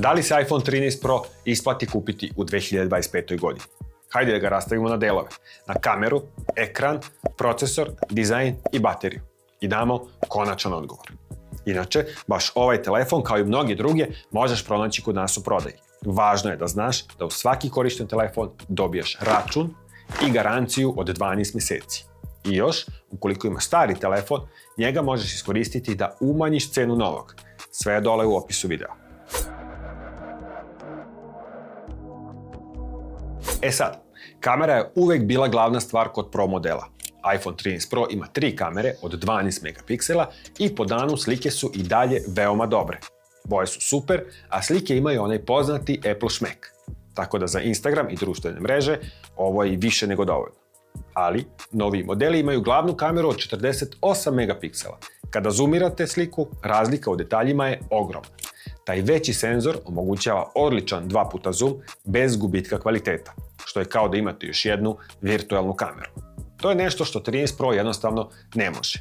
Da li se iPhone 13 Pro isplati kupiti u 2025. godini? Hajde da ga rastavimo na delove. Na kameru, ekran, procesor, dizajn i bateriju. I damo konačan odgovor. Inače, baš ovaj telefon, kao i mnogi druge, možeš pronaći kod nas u prodaji. Važno je da znaš da u svaki korišten telefon dobiješ račun i garanciju od 12 mjeseci. I još, ukoliko imaš stari telefon, njega možeš iskoristiti da umanjiš cenu novog. Sve je dole u opisu videa. E sad, kamera je uvek bila glavna stvar kod Pro modela. iPhone 13 Pro ima 3 kamere od 12 megapiksela i po danu slike su i dalje veoma dobre. Boje su super, a slike imaju onaj poznati Apple šmek. Tako da za Instagram i društvene mreže ovo je i više nego dovoljno. Ali, novi modeli imaju glavnu kameru od 48 megapiksela. Kada zoomirate sliku, razlika u detaljima je ogromna. Taj veći senzor omogućava odličan 2x zoom bez gubitka kvaliteta, što je kao da imate još jednu virtualnu kameru. To je nešto što 13 Pro jednostavno ne može.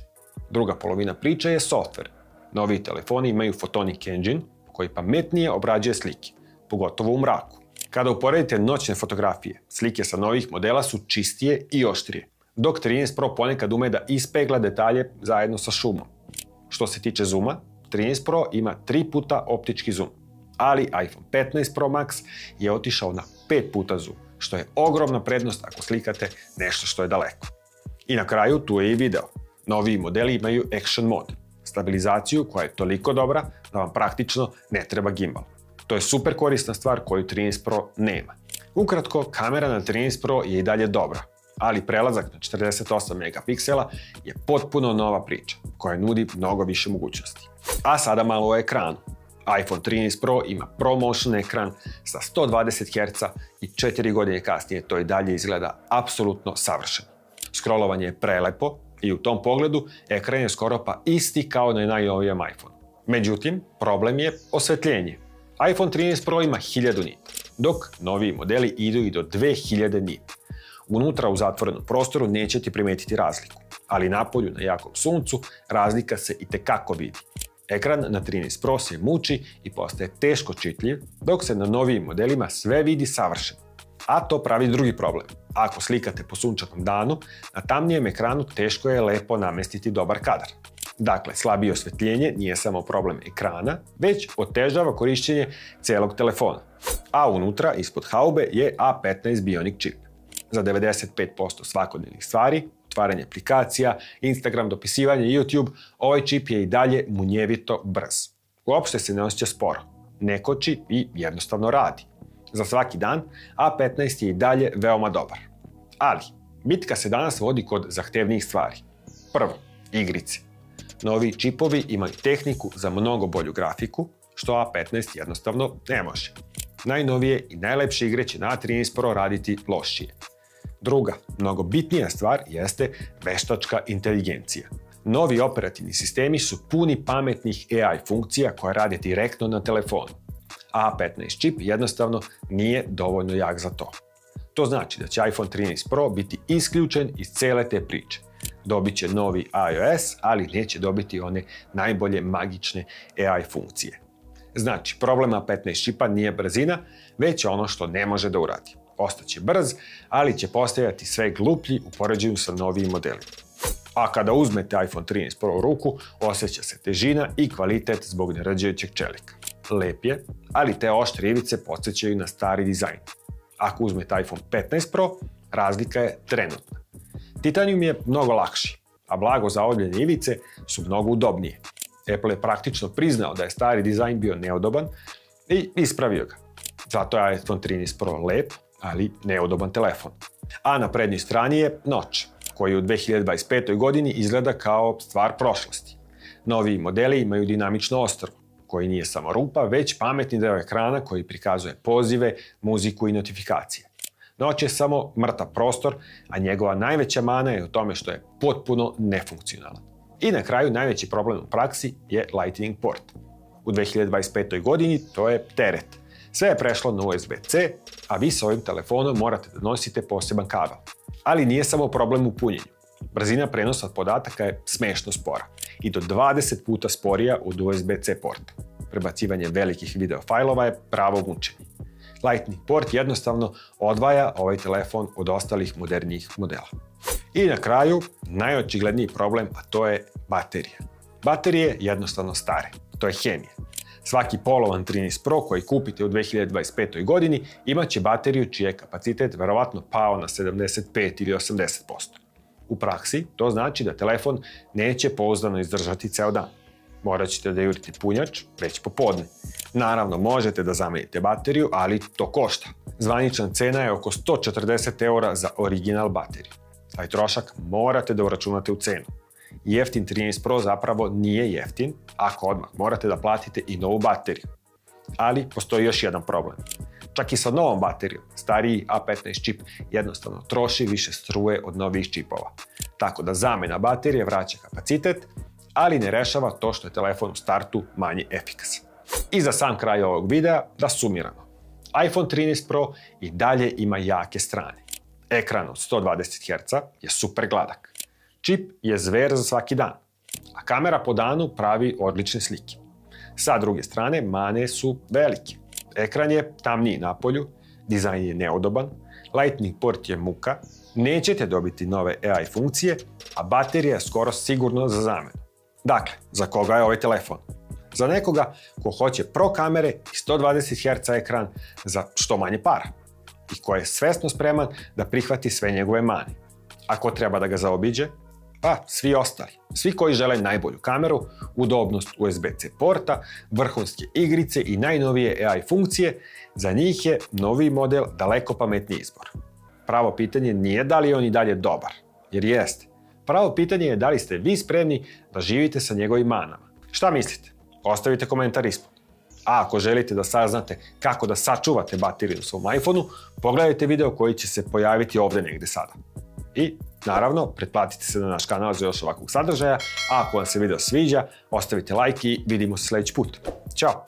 Druga polovina priče je software. Novi telefoni imaju Photonic Engine koji pametnije obrađuje slike, pogotovo u mraku. Kada uporedite noćne fotografije, slike sa novih modela su čistije i oštrije, dok 13 Pro ponekad ume da ispegla detalje zajedno sa šumom. Što se tiče zooma, 13 Pro ima 3 puta optički zoom, ali iPhone 15 Pro Max je otišao na 5 puta zoom, što je ogromna prednost ako slikate nešto što je daleko. I na kraju tu je i video. Noviji modeli imaju Action Mode, stabilizaciju koja je toliko dobra da vam praktično ne treba gimbal. To je super korisna stvar koju 13 Pro nema. Ukratko, kamera na 13 Pro je i dalje dobra, ali prelazak na 48 megapiksela je potpuno nova priča koja nudi mnogo više mogućnosti. A sada malo o ekranu. iPhone 13 Pro ima ProMotion ekran sa 120 Hz i 4 godine kasnije to i dalje izgleda apsolutno savršeno. Scrollovanje je prelepo i u tom pogledu ekran je skoro pa isti kao na najnovijem iPhone. Međutim, problem je osvetljenje. iPhone 13 Pro ima 1000 nita, dok noviji modeli idu i do 2000 nita. Unutra u zatvorenom prostoru nećete primetiti razliku, ali napolju na jakom suncu razlika se itekako vidi. Ekran na 13 Pro se muči i postaje teško čitljiv, dok se na novijim modelima sve vidi savršeno. A to pravi drugi problem. Ako slikate po sunčanom danu, na tamnijem ekranu teško je lepo namestiti dobar kadar. Dakle, slabije osvetljenje nije samo problem ekrana, već otežava korišćenje celog telefona. A unutra, ispod haube, je A15 Bionic čip. Za 95% svakodnevnih stvari, otvaranje aplikacija, Instagram, dopisivanje, YouTube, ovaj čip je i dalje munjevito brz. Uopšte se ne osjeća sporo, ne koči i jednostavno radi. Za svaki dan, A15 je i dalje veoma dobar. Ali, bitka se danas vodi kod zahtevnijih stvari. Prvo, igrice. Novi čipovi imaju tehniku za mnogo bolju grafiku, što A15 jednostavno ne može. Najnovije i najlepše igre će na A13 Pro raditi lošije. Druga, mnogo bitnija stvar jeste veštačka inteligencija. Novi operativni sistemi su puni pametnih AI funkcija koje rade direktno na telefonu. A15 čip jednostavno nije dovoljno jak za to. To znači da će iPhone 13 Pro biti isključen iz cele te priče. Dobit će novi iOS, ali neće dobiti one najbolje magične AI funkcije. Znači, problem A15 čipa nije brzina, već ono što ne može da uradi. Ostaće brz, ali će postajati sve gluplji u poređenju sa novijim modelima. A kada uzmete iPhone 13 Pro u ruku, osjeća se težina i kvalitet zbog nerđajućeg čelika. Lep je, ali te oštre ivice podsjećaju na stari dizajn. Ako uzmete iPhone 15 Pro, razlika je trenutna. Titanium je mnogo lakši, a blago zaobljene ivice su mnogo udobnije. Apple je praktično priznao da je stari dizajn bio neodoban i ispravio ga. Zato je iPhone 13 Pro lep, ali neudoban telefon. A na prednjoj strani je Notch, koji u 2025. godini izgleda kao stvar prošlosti. Noviji modeli imaju dinamično ostrvo, koji nije samo rupa, već pametni deo ekrana koji prikazuje pozive, muziku i notifikacije. Notch je samo mrtav prostor, a njegova najveća mana je u tome što je potpuno nefunkcionalan. I na kraju najveći problem u praksi je Lightning port. U 2025. godini to je teret. Sve je prešlo na USB-C, a vi sa ovim telefonom morate da nosite poseban kabel. Ali nije samo problem u punjenju. Brzina prenosa podataka je smešno spora i do 20 puta sporija od USB-C porta. prebacivanje velikih video fajlova je pravo mučenje. Lightning port jednostavno odvaja ovaj telefon od ostalih modernijih modela. I na kraju, najočigledniji problem, a to je baterija. Baterije jednostavno stare, to je hemija. Svaki polovan 13 Pro koji kupite u 2025. godini imaće bateriju čiji je kapacitet verovatno pao na 75 ili 80%. U praksi to znači da telefon neće pouzdano izdržati ceo dan. Morat ćete da jurite punjač već popodne. Naravno, možete da zamenite bateriju, ali to košta. Zvanična cena je oko 140 € za original bateriju. Taj trošak morate da uračunate u cenu. Jeftin 13 Pro zapravo nije jeftin ako odmah morate da platite i novu bateriju. Ali postoji još jedan problem. Čak i sa novom baterijom, stariji A15 čip jednostavno troši više struje od novih čipova. Tako da zamena baterije vraća kapacitet, ali ne rešava to što je telefon u startu manje efikasan. I za sam kraj ovog videa da sumiramo. iPhone 13 Pro i dalje ima jake strane. Ekran od 120 Hz je super gladak. Čip je zver za svaki dan, a kamera po danu pravi odlične slike. Sa druge strane, mane su velike. Ekran je tamniji napolju, dizajn je neudoban, Lightning port je muka, nećete dobiti nove AI funkcije, a baterija je skoro sigurno za zamenu. Dakle, za koga je ovaj telefon? Za nekoga ko hoće pro kamere i 120 Hz ekran za što manje para i ko je svesno spreman da prihvati sve njegove mane. A ko treba da ga zaobiđe? Pa, svi ostali. Svi koji žele najbolju kameru, udobnost USB-C porta, vrhunske igrice i najnovije AI funkcije, za njih je novi model daleko pametniji izbor. Pravo pitanje nije da li je on i dalje dobar, jer jeste. Pravo pitanje je da li ste vi spremni da živite sa njegovim manama. Šta mislite? Ostavite komentar ispod. A ako želite da saznate kako da sačuvate bateriju u svom iPhoneu, pogledajte video koji će se pojaviti ovde negde sada. I, naravno, pretplatite se na naš kanal za još ovakvog sadržaja, a ako vam se video sviđa, ostavite like i vidimo se sledeći put. Ćao!